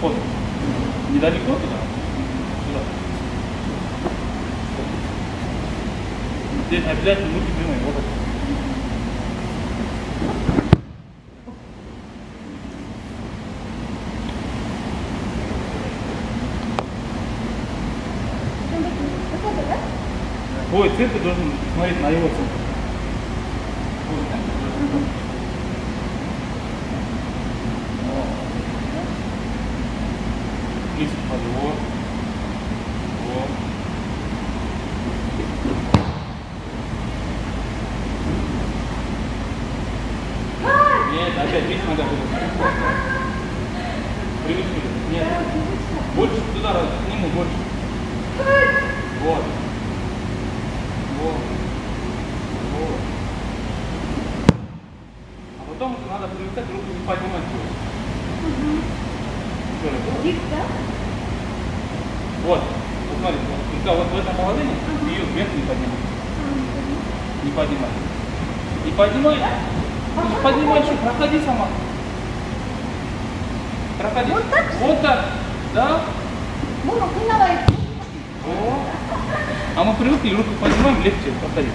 Вот. Недалеко туда? Сюда. Здесь обязательно руки прямые. Вот это. Твой центр должен смотреть на его центр. Вниз входи. Вот. Вот. Нет, опять видишь, нога туда. Привычно. Нет. Больше туда, к нему больше. Вот. Вот. Вот. А потом уже надо привыкать руку не поднимать. Вот. Посмотри, вот в этом положении ее вверх не поднимай. Не поднимай. Не поднимай. Не поднимай еще, проходи сама. Проходи. Вот так? Вот так. Да? Мама, ты давай. А мы привыкли, руку поднимаем, легче проходить.